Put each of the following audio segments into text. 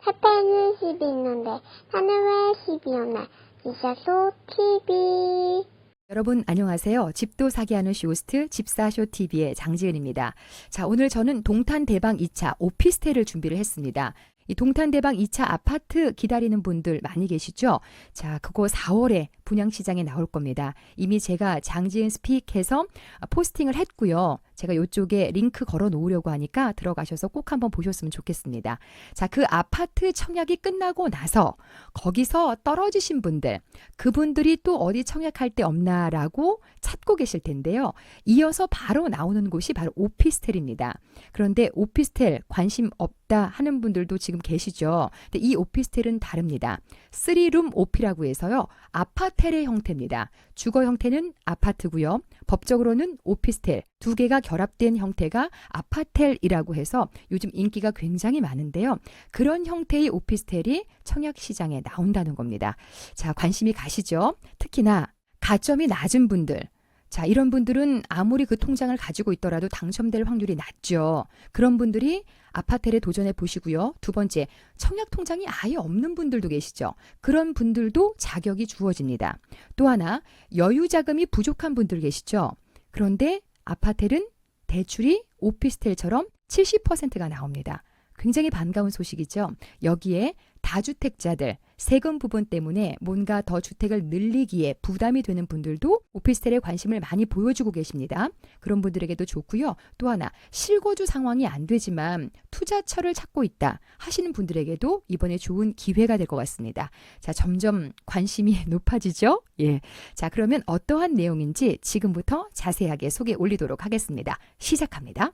햇볕은 10이 있는데 나는 왜 10이 없나? 집사쇼 TV. 여러분 안녕하세요. 집도 사기하는 쇼호스트 집사쇼 TV의 장지은입니다. 자, 오늘 저는 동탄대방 2차 오피스텔을 준비를 했습니다. 이 동탄대방 2차 아파트 기다리는 분들 많이 계시죠? 자, 그거 4월에 분양시장에 나올 겁니다. 이미 제가 장지은 스픽해서 포스팅을 했고요. 제가 이쪽에 링크 걸어 놓으려고 하니까 들어가셔서 꼭 한번 보셨으면 좋겠습니다. 자, 그 아파트 청약이 끝나고 나서 거기서 떨어지신 분들, 그분들이 또 어디 청약할 데 없나라고 찾고 계실 텐데요. 이어서 바로 나오는 곳이 바로 오피스텔입니다. 그런데 오피스텔 관심 없다 하는 분들도 지금 계시죠. 근데 이 오피스텔은 다릅니다. 3룸 오피라고 해서요. 아파텔의 형태입니다. 주거 형태는 아파트고요. 법적으로는 오피스텔. 두 개가 결합된 형태가 아파텔이라고 해서 요즘 인기가 굉장히 많은데요. 그런 형태의 오피스텔이 청약 시장에 나온다는 겁니다. 자, 관심이 가시죠? 특히나 가점이 낮은 분들. 자, 이런 분들은 아무리 그 통장을 가지고 있더라도 당첨될 확률이 낮죠. 그런 분들이 아파텔에 도전해 보시고요. 두 번째, 청약 통장이 아예 없는 분들도 계시죠. 그런 분들도 자격이 주어집니다. 또 하나, 여유 자금이 부족한 분들 계시죠. 그런데 아파텔은 대출이 오피스텔처럼 70%가 나옵니다. 굉장히 반가운 소식이죠. 여기에 다주택자들, 세금 부분 때문에 뭔가 더 주택을 늘리기에 부담이 되는 분들도 오피스텔에 관심을 많이 보여주고 계십니다. 그런 분들에게도 좋고요. 또 하나, 실거주 상황이 안 되지만 투자처를 찾고 있다 하시는 분들에게도 이번에 좋은 기회가 될 것 같습니다. 자, 점점 관심이 높아지죠? 예. 자, 그러면 어떠한 내용인지 지금부터 자세하게 소개 올리도록 하겠습니다. 시작합니다.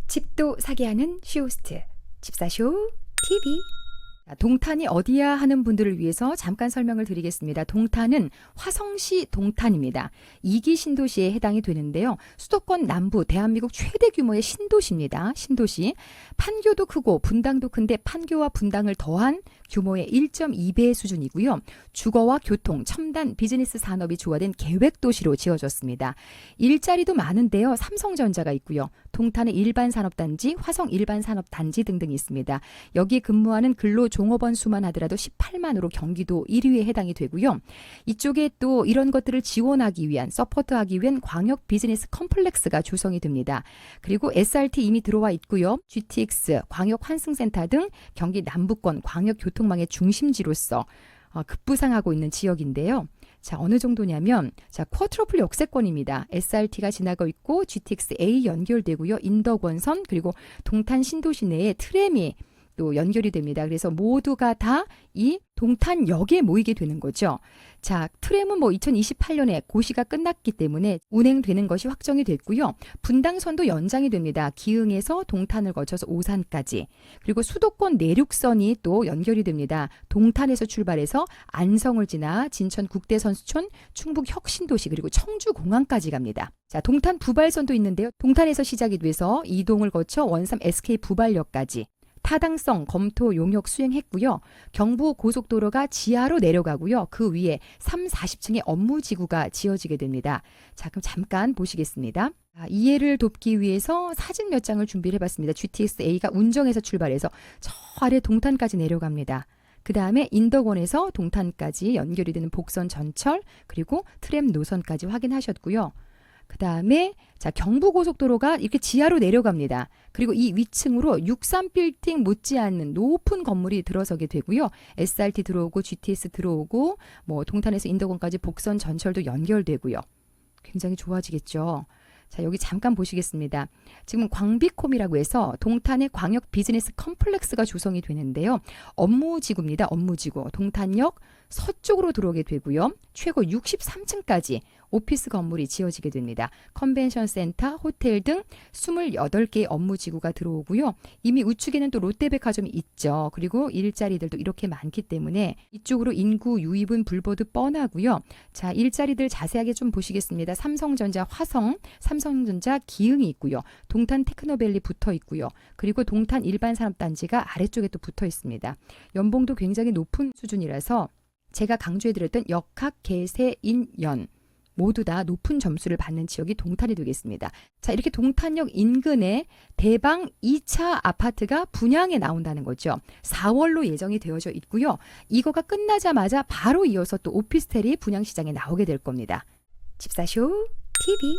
집도 사기하는 쇼호스트 집사쇼 TV. 동탄이 어디야 하는 분들을 위해서 잠깐 설명을 드리겠습니다. 동탄은 화성시 동탄입니다. 2기 신도시에 해당이 되는데요. 수도권 남부 대한민국 최대 규모의 신도시입니다. 신도시. 판교도 크고 분당도 큰데 판교와 분당을 더한 규모의 1.2배 수준이고요. 주거와 교통, 첨단 비즈니스 산업이 조화된 계획도시로 지어졌습니다. 일자리도 많은데요. 삼성전자가 있고요. 동탄의 일반산업단지, 화성 일반산업단지 등등이 있습니다. 여기 근무하는 근로종업원 수만 하더라도 18만으로 경기도 1위에 해당이 되고요. 이쪽에 또 이런 것들을 지원하기 위한, 서포트하기 위한 광역 비즈니스 컴플렉스가 조성이 됩니다. 그리고 SRT 이미 들어와 있고요. GTX, 광역 환승센터 등 경기 남부권 광역 교통망의 중심지로서 급부상하고 있는 지역인데요. 자, 어느 정도냐면, 자, 쿼트로플 역세권입니다. SRT가 지나고 있고 GTX-A 연결되고요. 인덕원선 그리고 동탄 신도시 내에 트램이 또 연결이 됩니다. 그래서 모두가 다 이 동탄역에 모이게 되는 거죠. 자, 트램은 2028년에 고시가 끝났기 때문에 운행되는 것이 확정이 됐고요. 분당선도 연장이 됩니다. 기흥에서 동탄을 거쳐서 오산까지. 그리고 수도권 내륙선이 또 연결이 됩니다. 동탄에서 출발해서 안성을 지나 진천 국대선수촌, 충북 혁신도시 그리고 청주공항까지 갑니다. 자, 동탄 부발선도 있는데요. 동탄에서 시작이 돼서 이동을 거쳐 원삼 SK 부발역까지. 타당성 검토 용역 수행했고요. 경부 고속도로가 지하로 내려가고요. 그 위에 3, 40층의 업무지구가 지어지게 됩니다. 자, 그럼 잠깐 보시겠습니다. 이해를 돕기 위해서 사진 몇 장을 준비를 해봤습니다. GTX-A가 운정에서 출발해서 저 아래 동탄까지 내려갑니다. 그 다음에 인덕원에서 동탄까지 연결이 되는 복선 전철 그리고 트램 노선까지 확인하셨고요. 그 다음에 자, 경부고속도로가 이렇게 지하로 내려갑니다. 그리고 이 위층으로 63빌딩 못지않는 높은 건물이 들어서게 되고요. SRT 들어오고 GTS 들어오고 동탄에서 인덕원까지 복선 전철도 연결되고요. 굉장히 좋아지겠죠. 자, 여기 잠깐 보시겠습니다. 지금 광비콤이라고 해서 동탄의 광역 비즈니스 컴플렉스가 조성이 되는데요. 업무지구입니다. 업무지구. 동탄역 서쪽으로 들어오게 되고요. 최고 63층까지 오피스 건물이 지어지게 됩니다. 컨벤션 센터, 호텔 등 28개의 업무지구가 들어오고요. 이미 우측에는 또 롯데백화점이 있죠. 그리고 일자리들도 이렇게 많기 때문에 이쪽으로 인구 유입은 불보듯 뻔하고요. 자, 일자리들 자세하게 좀 보시겠습니다. 삼성전자 화성, 삼성전자 기흥이 있고요. 동탄 테크노밸리 붙어 있고요. 그리고 동탄 일반산업단지가 아래쪽에 또 붙어 있습니다. 연봉도 굉장히 높은 수준이라서 제가 강조해드렸던 역학, 개세, 인연 모두 다 높은 점수를 받는 지역이 동탄이 되겠습니다. 자, 이렇게 동탄역 인근에 대방 2차 아파트가 분양에 나온다는 거죠. 4월로 예정이 되어져 있고요. 이거가 끝나자마자 바로 이어서 또 오피스텔이 분양 시장에 나오게 될 겁니다. 집사쇼 TV.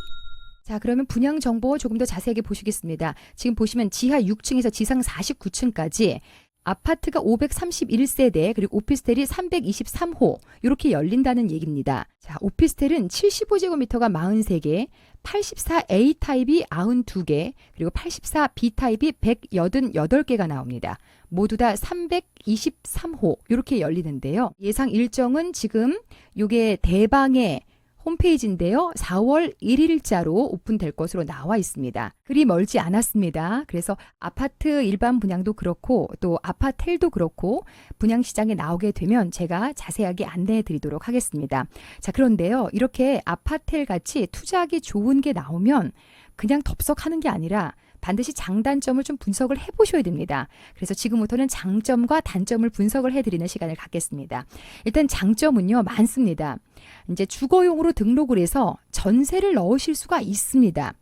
자, 그러면 분양 정보 조금 더 자세하게 보시겠습니다. 지금 보시면 지하 6층에서 지상 49층까지 아파트가 531세대 그리고 오피스텔이 323호 이렇게 열린다는 얘기입니다. 자, 오피스텔은 75제곱미터가 43개, 84A 타입이 92개, 그리고 84B 타입이 188개가 나옵니다. 모두 다 323호 이렇게 열리는데요. 예상 일정은 지금 이게 대방의 홈페이지인데요. 4월 1일자로 오픈될 것으로 나와 있습니다. 그리 멀지 않았습니다. 그래서 아파트 일반 분양도 그렇고 또 아파텔도 그렇고 분양 시장에 나오게 되면 제가 자세하게 안내해 드리도록 하겠습니다. 자, 그런데요. 이렇게 아파텔 같이 투자하기 좋은 게 나오면 그냥 덥석하는 게 아니라 반드시 장단점을 좀 분석을 해보셔야 됩니다. 그래서 지금부터는 장점과 단점을 분석을 해드리는 시간을 갖겠습니다. 일단 장점은요, 많습니다. 이제 주거용으로 등록을 해서 전세를 넣으실 수가 있습니다.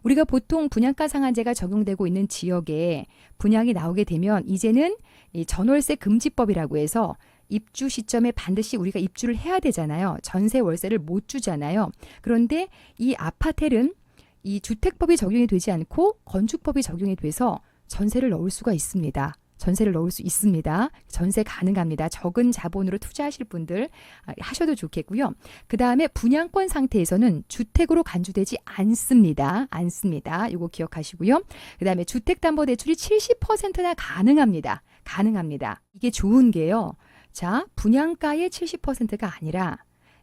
우리가 보통 분양가 상한제가 적용되고 있는 지역에 분양이 나오게 되면 이제는 이 전월세 금지법이라고 해서 입주 시점에 반드시 우리가 입주를 해야 되잖아요. 전세 월세를 못 주잖아요. 그런데 이 아파텔은 이 주택법이 적용이 되지 않고 건축법이 적용이 돼서 전세를 넣을 수가 있습니다. 전세를 넣을 수 있습니다. 전세 가능합니다. 적은 자본으로 투자하실 분들 하셔도 좋겠고요. 그 다음에 분양권 상태에서는 주택으로 간주되지 않습니다. 이거 기억하시고요. 그 다음에 주택담보대출이 70%나 가능합니다. 이게 좋은 게요. 자, 분양가의 70%가 아니라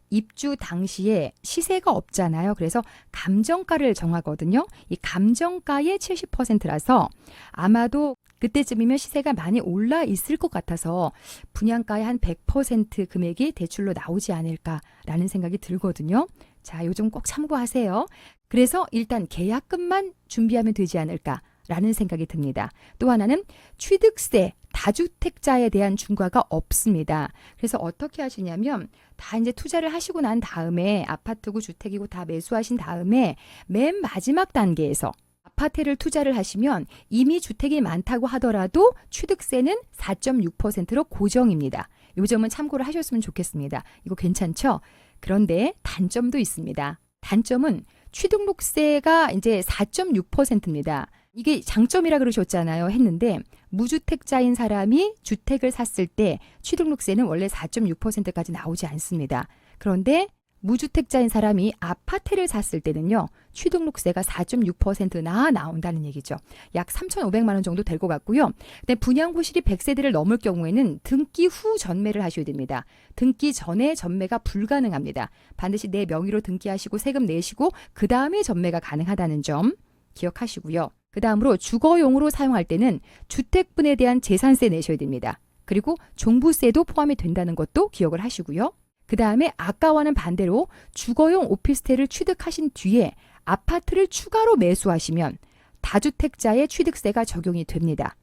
입주 당시에 시세가 없잖아요. 그래서 감정가를 정하거든요. 이 감정가의 70%라서 아마도 그때쯤이면 시세가 많이 올라 있을 것 같아서 분양가의 한 100% 금액이 대출로 나오지 않을까라는 생각이 들거든요. 자, 요 점 꼭 참고하세요. 그래서 일단 계약금만 준비하면 되지 않을까라는 생각이 듭니다. 또 하나는 취득세, 다주택자에 대한 중과가 없습니다. 그래서 어떻게 하시냐면 다 이제 투자를 하시고 난 다음에 아파트고 주택이고 다 매수하신 다음에 맨 마지막 단계에서 아파트를 투자를 하시면 이미 주택이 많다고 하더라도 취득세는 4.6%로 고정입니다. 이 점은 참고를 하셨으면 좋겠습니다. 이거 괜찮죠? 그런데 단점도 있습니다. 단점은 취등록세가 이제 4.6%입니다. 이게 장점이라 그러셨잖아요. 했는데 무주택자인 사람이 주택을 샀을 때 취등록세는 원래 4.6%까지 나오지 않습니다. 그런데 무주택자인 사람이 아파트를 샀을 때는요. 취등록세가 4.6%나 나온다는 얘기죠. 약 3,500만 원 정도 될 것 같고요. 근데 분양구실이 100세대를 넘을 경우에는 등기 후 전매를 하셔야 됩니다. 등기 전에 전매가 불가능합니다. 반드시 내 명의로 등기하시고 세금 내시고 그 다음에 전매가 가능하다는 점 기억하시고요. 그 다음으로 주거용으로 사용할 때는 주택분에 대한 재산세 내셔야 됩니다. 그리고 종부세도 포함이 된다는 것도 기억을 하시고요. 그 다음에 아까와는 반대로 주거용 오피스텔을 취득하신 뒤에 아파트를 추가로 매수하시면 다주택자의 취득세가 적용이 됩니다.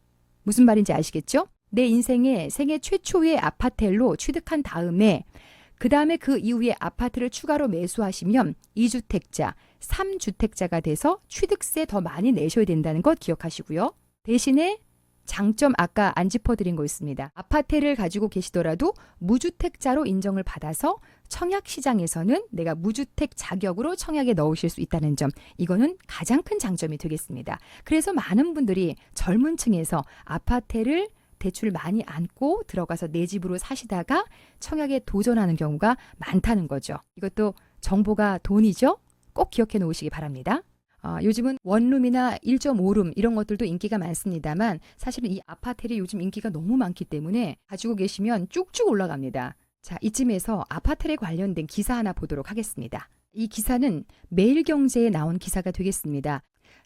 무슨 말인지 아시겠죠? 내 인생의 생애 최초의 아파텔로 취득한 다음에 그 다음에 그 이후에 아파트를 추가로 매수하시면 2주택자, 3주택자가 돼서 취득세 더 많이 내셔야 된다는 것 기억하시고요. 대신에 장점 아까 안 짚어드린 거 있습니다. 아파트를 가지고 계시더라도 무주택자로 인정을 받아서 청약시장에서는 내가 무주택 자격으로 청약에 넣으실 수 있다는 점, 이거는 가장 큰 장점이 되겠습니다. 그래서 많은 분들이 젊은 층에서 아파트를 대출 많이 안고 들어가서 내 집으로 사시다가 청약에 도전하는 경우가 많다는 거죠. 이것도 정보가 돈이죠? 꼭 기억해 놓으시기 바랍니다. 요즘은 원룸이나 1.5룸 이런 것들도 인기가 많습니다만 사실은 이 아파텔이 요즘 인기가 너무 많기 때문에 가지고 계시면 쭉쭉 올라갑니다. 자, 이쯤에서 아파텔에 관련된 기사 하나 보도록 하겠습니다. 이 기사는 매일경제에 나온 기사가 되겠습니다.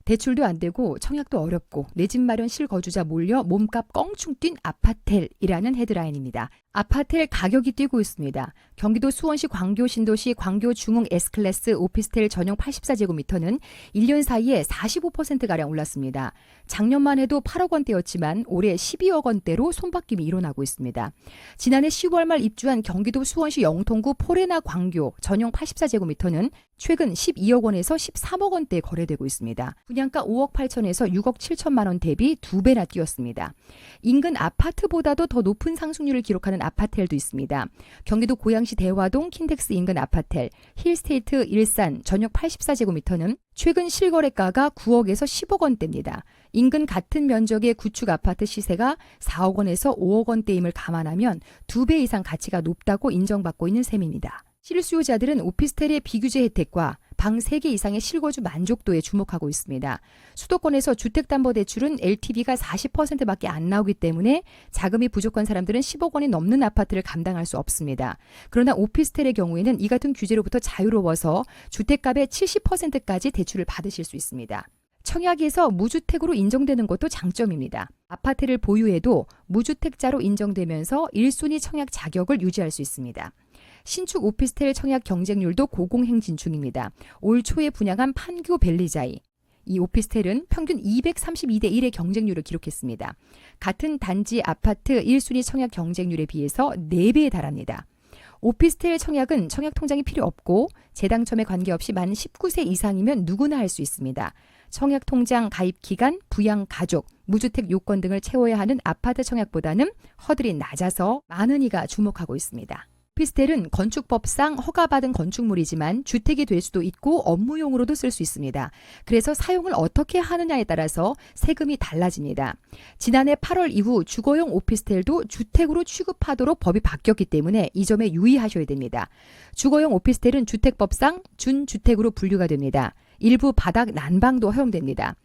대출도 안 되고 청약도 어렵고 내 집 마련 실거주자 몰려 몸값 껑충 뛴 아파텔이라는 헤드라인입니다. 아파텔 가격이 뛰고 있습니다. 경기도 수원시 광교 신도시 광교 중흥 S클래스 오피스텔 전용 84제곱미터는 1년 사이에 45%가량 올랐습니다. 작년만 해도 8억 원대였지만 올해 12억 원대로 손바뀜이 일어나고 있습니다. 지난해 10월 말 입주한 경기도 수원시 영통구 포레나 광교 전용 84제곱미터는 최근 12억 원에서 13억 원대에 거래되고 있습니다. 분양가 5억 8천에서 6억 7천만 원 대비 2배나 뛰었습니다. 인근 아파트보다도 더 높은 상승률을 기록하는 아파텔도 있습니다. 경기도 고양시 대화동 킨텍스 인근 아파텔 힐스테이트 일산 전용 84제곱미터는 최근 실거래가가 9억에서 10억 원대입니다. 인근 같은 면적의 구축 아파트 시세가 4억 원에서 5억 원대임을 감안하면 2배 이상 가치가 높다고 인정받고 있는 셈입니다. 실수요자들은 오피스텔의 비규제 혜택과 방 3개 이상의 실거주 만족도에 주목하고 있습니다. 수도권에서 주택담보대출은 LTV가 40%밖에 안 나오기 때문에 자금이 부족한 사람들은 10억 원이 넘는 아파트를 감당할 수 없습니다. 그러나 오피스텔의 경우에는 이 같은 규제로부터 자유로워서 주택값의 70%까지 대출을 받으실 수 있습니다. 청약에서 무주택으로 인정되는 것도 장점입니다. 아파트를 보유해도 무주택자로 인정되면서 1순위 청약 자격을 유지할 수 있습니다. 신축 오피스텔 청약 경쟁률도 고공행진 중입니다. 올 초에 분양한 판교 벨리자이. 이 오피스텔은 평균 232대 1의 경쟁률을 기록했습니다. 같은 단지 아파트 1순위 청약 경쟁률에 비해서 4배에 달합니다. 오피스텔 청약은 청약 통장이 필요 없고 재당첨에 관계없이 만 19세 이상이면 누구나 할 수 있습니다. 청약 통장 가입 기간, 부양 가족, 무주택 요건 등을 채워야 하는 아파트 청약보다는 허들이 낮아서 많은 이가 주목하고 있습니다. 오피스텔은 건축법상 허가받은 건축물이지만 주택이 될 수도 있고 업무용으로도 쓸 수 있습니다. 그래서 사용을 어떻게 하느냐에 따라서 세금이 달라집니다. 지난해 8월 이후 주거용 오피스텔도 주택으로 취급하도록 법이 바뀌었기 때문에 이 점에 유의하셔야 됩니다. 주거용 오피스텔은 주택법상 준주택으로 분류가 됩니다. 일부 바닥 난방도 허용됩니다.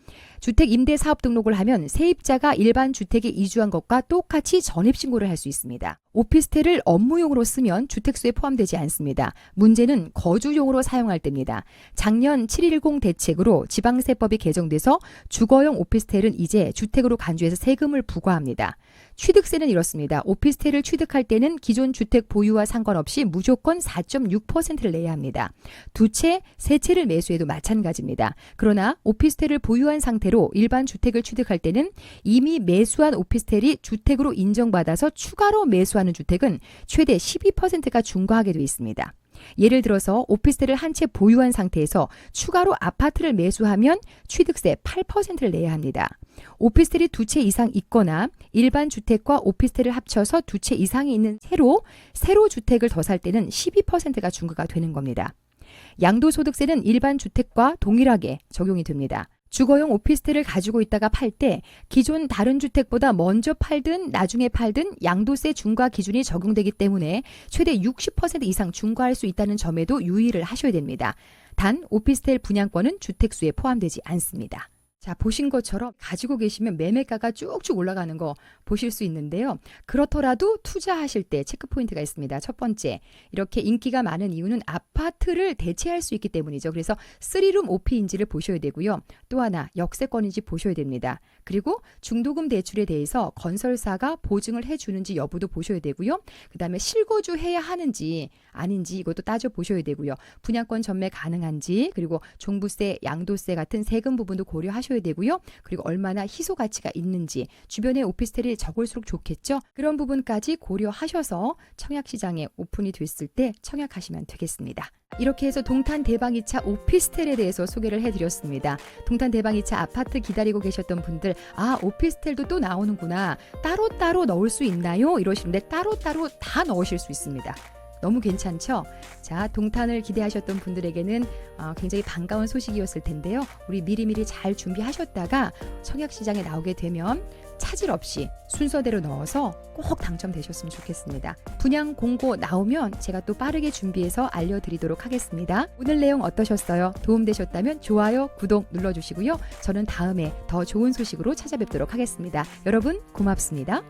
주택 임대 사업 등록을 하면 세입자가 일반 주택에 이주한 것과 똑같이 전입신고를 할 수 있습니다. 오피스텔을 업무용으로 쓰면 주택수에 포함되지 않습니다. 문제는 거주용으로 사용할 때입니다. 작년 7.10 대책으로 지방세법이 개정돼서 주거용 오피스텔은 이제 주택으로 간주해서 세금을 부과합니다. 취득세는 이렇습니다. 오피스텔을 취득할 때는 기존 주택 보유와 상관없이 무조건 4.6%를 내야 합니다. 두 채, 세 채를 매수해도 마찬가지입니다. 그러나 오피스텔을 보유한 상태로 일반 주택을 취득할 때는 이미 매수한 오피스텔이 주택으로 인정받아서 추가로 매수하는 주택은 최대 12%가 중과하게 되어 있습니다. 예를 들어서 오피스텔을 한 채 보유한 상태에서 추가로 아파트를 매수하면 취득세 8%를 내야 합니다. 오피스텔이 2채 이상 있거나 일반 주택과 오피스텔을 합쳐서 2채 이상이 있는 세로 주택을 더 살 때는 12%가 중과가 되는 겁니다. 양도소득세는 일반 주택과 동일하게 적용이 됩니다. 주거용 오피스텔을 가지고 있다가 팔 때 기존 다른 주택보다 먼저 팔든 나중에 팔든 양도세 중과 기준이 적용되기 때문에 최대 60% 이상 중과할 수 있다는 점에도 유의를 하셔야 됩니다. 단 오피스텔 분양권은 주택수에 포함되지 않습니다. 자, 보신 것처럼 가지고 계시면 매매가가 쭉쭉 올라가는 거 보실 수 있는데요. 그렇더라도 투자하실 때 체크포인트가 있습니다. 첫 번째, 이렇게 인기가 많은 이유는 아파트를 대체할 수 있기 때문이죠. 그래서 3룸 오피인지를 보셔야 되고요. 또 하나, 역세권인지 보셔야 됩니다. 그리고 중도금 대출에 대해서 건설사가 보증을 해주는지 여부도 보셔야 되고요. 그 다음에 실거주해야 하는지 아닌지 이것도 따져보셔야 되고요. 분양권 전매 가능한지, 그리고 종부세, 양도세 같은 세금 부분도 고려하셔야 되고요. 그리고 얼마나 희소 가치가 있는지, 주변에 오피스텔이 적을수록 좋겠죠. 그런 부분까지 고려하셔서 청약시장에 오픈이 됐을 때 청약하시면 되겠습니다. 이렇게 해서 동탄 대방 2차 오피스텔에 대해서 소개를 해드렸습니다. 동탄 대방 2차 아파트 기다리고 계셨던 분들, 아, 오피스텔도 또 나오는구나, 따로따로 넣을 수 있나요? 이러시는데 따로따로 다 넣으실 수 있습니다. 너무 괜찮죠? 자, 동탄을 기대하셨던 분들에게는 굉장히 반가운 소식이었을 텐데요. 우리 미리미리 잘 준비하셨다가 청약시장에 나오게 되면 차질 없이 순서대로 넣어서 꼭 당첨되셨으면 좋겠습니다. 분양 공고 나오면 제가 또 빠르게 준비해서 알려드리도록 하겠습니다. 오늘 내용 어떠셨어요? 도움되셨다면 좋아요, 구독 눌러주시고요. 저는 다음에 더 좋은 소식으로 찾아뵙도록 하겠습니다. 여러분 고맙습니다.